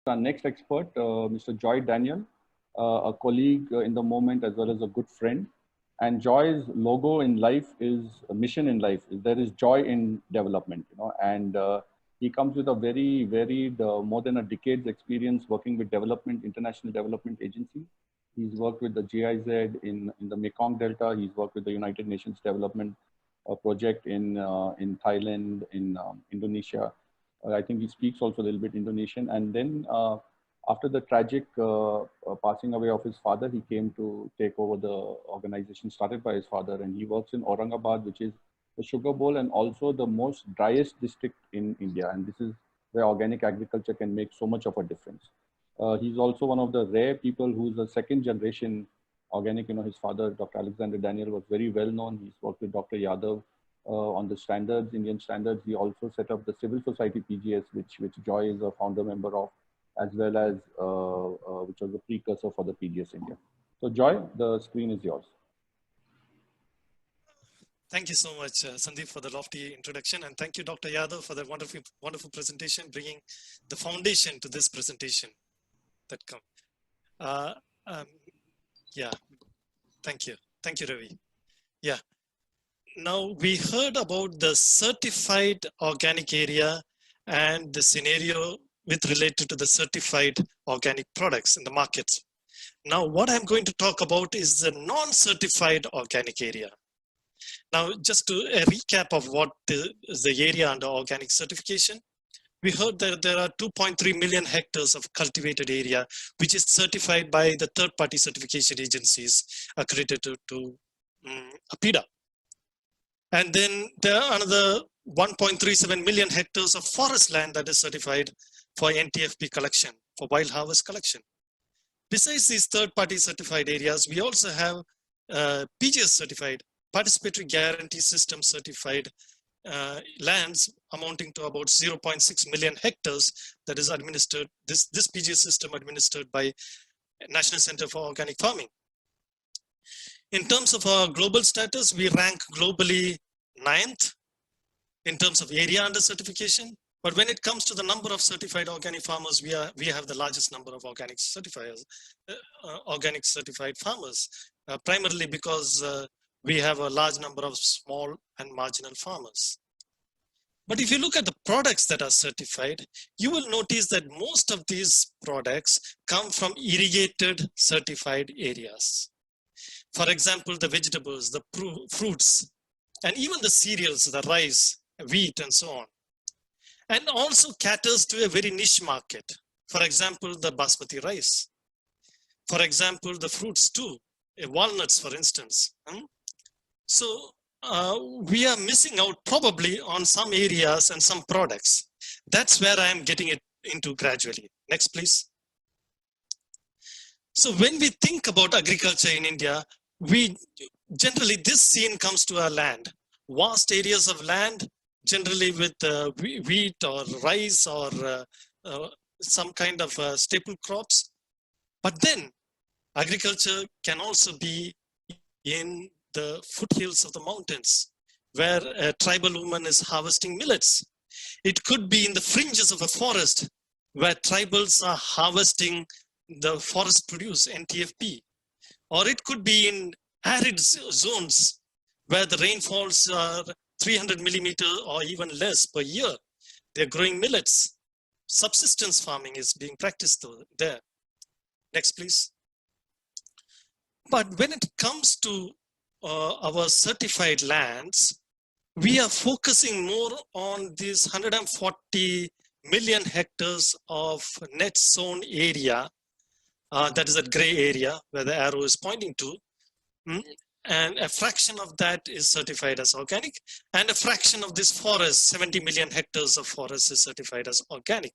Our next expert, Mr. Joy Daniel, a colleague in the moment as well as a good friend. And Joy's logo in life is a mission in life. There is joy in development, and he comes with a very varied, more than a decade's experience working with international development agencies. He's worked with the GIZ in the Mekong Delta. He's worked with the United Nations Development Project in Thailand, in Indonesia. I think he speaks also a little bit Indonesian. And then after the tragic passing away of his father, he came to take over the organization started by his father. And he works in Aurangabad, which is the sugar bowl and also the most driest district in India. And this is where organic agriculture can make so much of a difference. He's also one of the rare people who's a second generation organic. His father, Dr. Alexander Daniel, was very well known. He's worked with Dr. Yadav on the standards, Indian standards. He also set up the Civil Society PGS, which Joy is a founder member of, as well as which was a precursor for the PGS India. So Joy, the screen is yours. Thank you so much, Sandeep, for the lofty introduction. And thank you, Dr. Yadav, for the wonderful presentation, bringing the foundation to this presentation that come. Yeah, thank you. Thank you, Ravi. Yeah. Now, we heard about the certified organic area and the scenario with related to the certified organic products in the markets. Now, what I'm going to talk about is the non-certified organic area. Now, just to a recap of what is the area under organic certification, we heard that there are 2.3 million hectares of cultivated area, which is certified by the third-party certification agencies accredited to APIDA. And then there are another 1.37 million hectares of forest land that is certified for NTFP collection, for wild harvest collection. Besides these third-party certified areas, we also have PGS certified, participatory guarantee system certified lands amounting to about 0.6 million hectares that is administered, this PGS system administered by National Center for Organic Farming. In terms of our global status, we rank globally 9th in terms of area under certification. But when it comes to the number of certified organic farmers, we have the largest number of organic certified farmers, primarily because we have a large number of small and marginal farmers. But if you look at the products that are certified, you will notice that most of these products come from irrigated certified areas. For example, the vegetables, the fruits, and even the cereals, the rice, wheat, and so on. And also caters to a very niche market. For example, the basmati rice. For example, the fruits too, walnuts, for instance. So we are missing out probably on some areas and some products. That's where I am getting it into gradually. Next, please. So when we think about agriculture in India, generally this scene comes to our land. Vast areas of land, generally with wheat or rice or some kind of staple crops. But then agriculture can also be in the foothills of the mountains, where a tribal woman is harvesting millets. It could be in the fringes of a forest, where tribals are harvesting the forest produce, NTFP. Or it could be in arid zones, where the rainfalls are 300 millimeter or even less per year. They're growing millets. Subsistence farming is being practiced there. Next, please. But when it comes to our certified lands, we are focusing more on these 140 million hectares of net sown area. That is that gray area where the arrow is pointing to. And a fraction of that is certified as organic. And a fraction of this forest, 70 million hectares of forest, is certified as organic.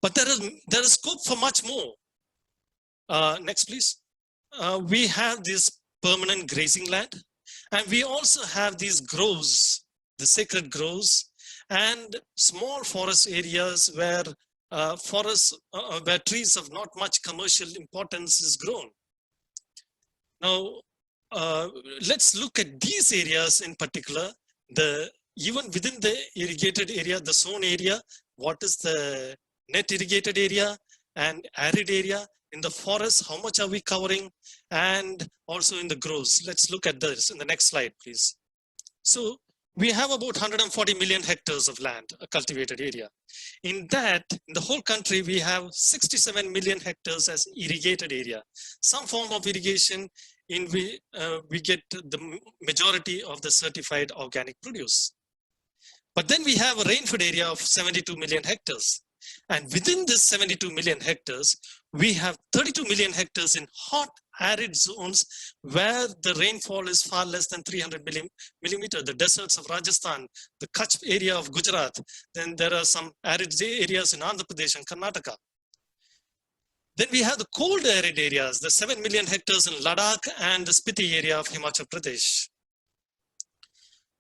But there is scope for much more. Next, please. We have this permanent grazing land. And we also have these groves, the sacred groves, and small forest areas where where trees of not much commercial importance is grown. Now, let's look at these areas in particular. Even within the irrigated area, the sown area, what is the net irrigated area and arid area. In the forest, how much are we covering? And also in the groves. Let's look at this in the next slide, please. So we have about 140 million hectares of land, a cultivated area. In that, in the whole country, we have 67 million hectares as irrigated area. Some form of irrigation, in we get the majority of the certified organic produce. But then we have a rainfed area of 72 million hectares. And within this 72 million hectares, we have 32 million hectares in hot, arid zones where the rainfall is far less than 300 millimeter. The deserts of Rajasthan, the Kutch area of Gujarat, then there are some arid areas in Andhra Pradesh and Karnataka. Then we have the cold arid areas, the 7 million hectares in Ladakh and the Spiti area of Himachal Pradesh.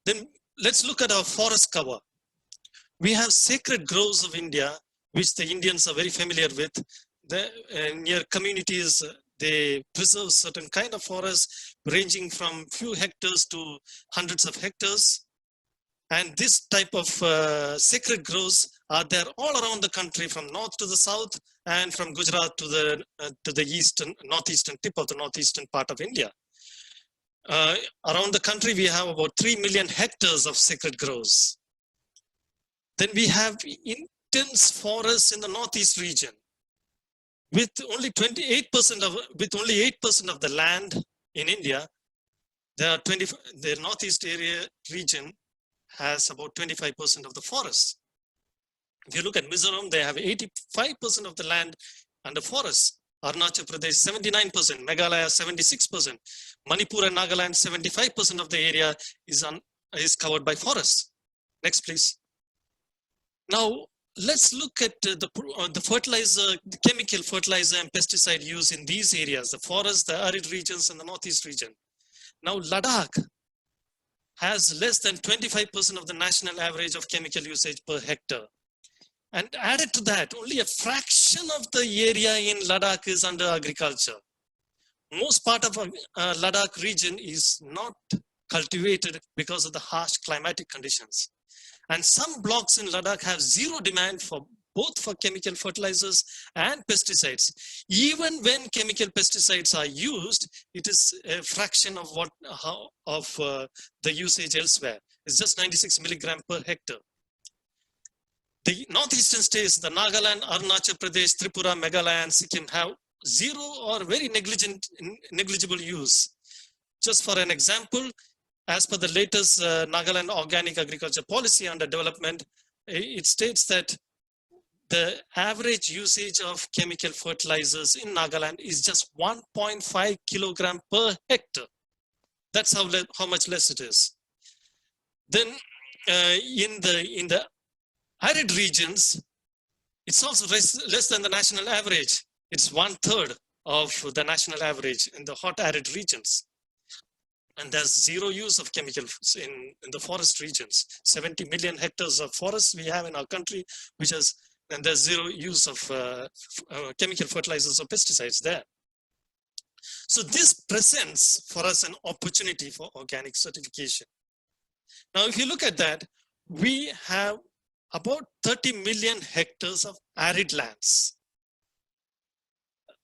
Then let's look at our forest cover. We have sacred groves of India, which the Indians are very familiar with. Near communities, they preserve certain kind of forests ranging from few hectares to hundreds of hectares. And this type of sacred groves are there all around the country, from north to the south and from Gujarat to the eastern, northeastern tip of the northeastern part of India. Around the country, we have about 3 million hectares of sacred groves. Then we have intense forests in the northeast region. With only 8% of the land in India, the northeast area region has about 25% of the forests. If you look at Mizoram, they have 85% of the land under forests. Arunachal Pradesh, 79%, Meghalaya, 76%, Manipur and Nagaland, 75% of the area is covered by forests. Next, please. Now, let's look at the fertilizer, the chemical fertilizer and pesticide use in these areas, the forests, the arid regions, and the northeast region. Now, Ladakh has less than 25% of the national average of chemical usage per hectare. And added to that, only a fraction of the area in Ladakh is under agriculture. Most part of Ladakh region is not cultivated because of the harsh climatic conditions. And some blocks in Ladakh have zero demand for both for chemical fertilizers and pesticides. Even when chemical pesticides are used, it is a fraction of the usage elsewhere. It's just 96 milligram per hectare. The northeastern states, the Nagaland, Arunachal Pradesh, Tripura, Meghalaya, and Sikkim have zero or very negligible use. Just for an example, as per the latest Nagaland Organic Agriculture Policy under development, it states that the average usage of chemical fertilizers in Nagaland is just 1.5 kilogram per hectare. That's how much less it is. Then in the arid regions, it's also less than the national average. It's 1/3 of the national average in the hot arid regions. And there's zero use of chemicals in the forest regions. 70 million hectares of forests we have in our country, and there's zero use of chemical fertilizers or pesticides there. So this presents for us an opportunity for organic certification. Now, if you look at that, we have about 30 million hectares of arid lands.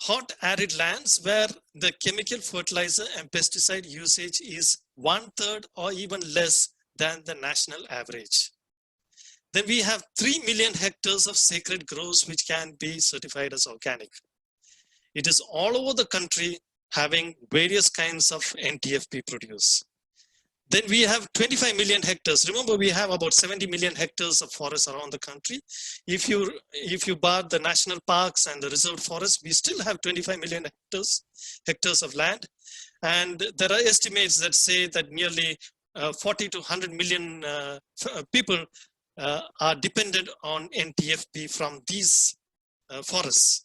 Hot arid lands where the chemical fertilizer and pesticide usage is 1/3 or even less than the national average. Then we have 3 million hectares of sacred groves which can be certified as organic. It is all over the country having various kinds of NTFP produce. Then we have 25 million hectares. Remember, we have about 70 million hectares of forests around the country. If you bar the national parks and the reserved forests, we still have 25 million hectares of land. And there are estimates that say that nearly 40 to 100 million people are dependent on NTFP from these forests.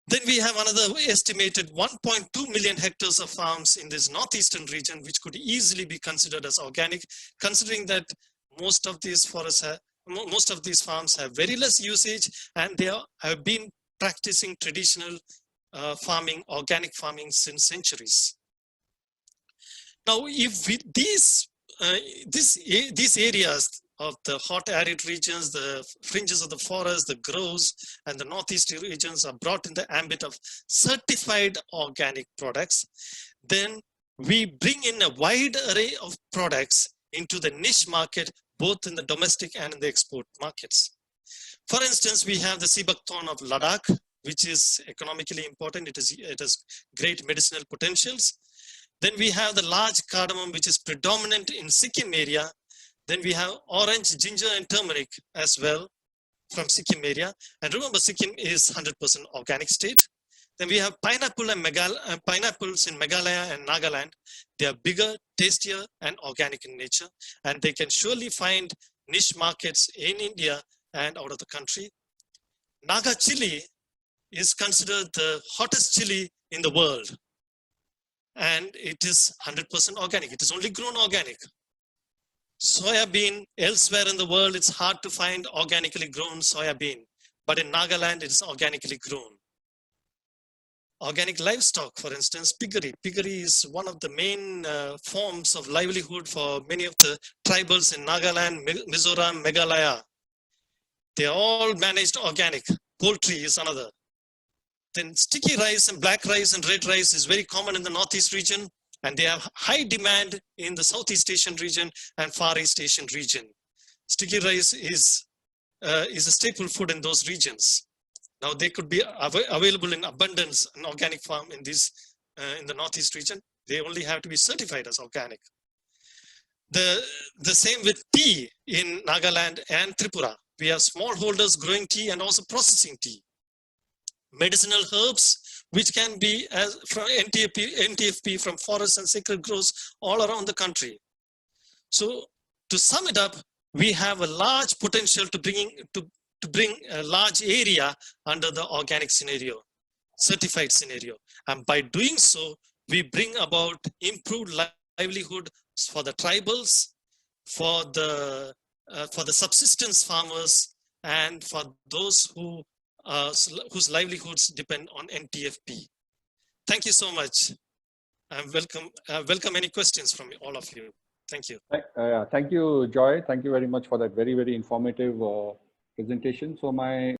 Then we have another estimated 1.2 million hectares of farms in this northeastern region, which could easily be considered as organic, considering that most of these farms have very less usage, and they have been practicing traditional farming, organic farming since centuries. Now, if these areas, of the hot arid regions, the fringes of the forest, the groves, and the northeast regions are brought in the ambit of certified organic products, then we bring in a wide array of products into the niche market, both in the domestic and in the export markets. For instance, we have the seabuckthorn of Ladakh, which is economically important. It has great medicinal potentials. Then we have the large cardamom, which is predominant in Sikkim area. Then we have orange, ginger, and turmeric as well from Sikkim area. And remember, Sikkim is 100% organic state. Then we have pineapple and pineapples in Meghalaya and Nagaland. They are bigger, tastier, and organic in nature. And they can surely find niche markets in India and out of the country. Naga chili is considered the hottest chili in the world. And it is 100% organic. It is only grown organic. Soya bean, elsewhere in the world, it's hard to find organically grown soya bean. But in Nagaland, it is organically grown. Organic livestock, for instance, piggery. Piggery is one of the main forms of livelihood for many of the tribals in Nagaland, Mizoram, Meghalaya. They are all managed organic. Poultry is another. Then sticky rice and black rice and red rice is very common in the Northeast region, and they have high demand in the Southeast Asian region and Far East Asian region. Sticky rice is a staple food in those regions. Now they could be available in abundance in organic farm in the Northeast region. They only have to be certified as organic. The same with tea in Nagaland and Tripura. We have smallholders growing tea and also processing tea. Medicinal herbs, which can be from NTFP from forests and sacred groves all around the country. So to sum it up, we have a large potential to bring a large area under the organic scenario, certified scenario. And by doing so, we bring about improved livelihood for the tribals, for the subsistence farmers, and for those whose livelihoods depend on NTFP. Thank you so much. And welcome any questions from all of you. Thank you. Thank you, Joy. Thank you very much for that very, very informative presentation. So my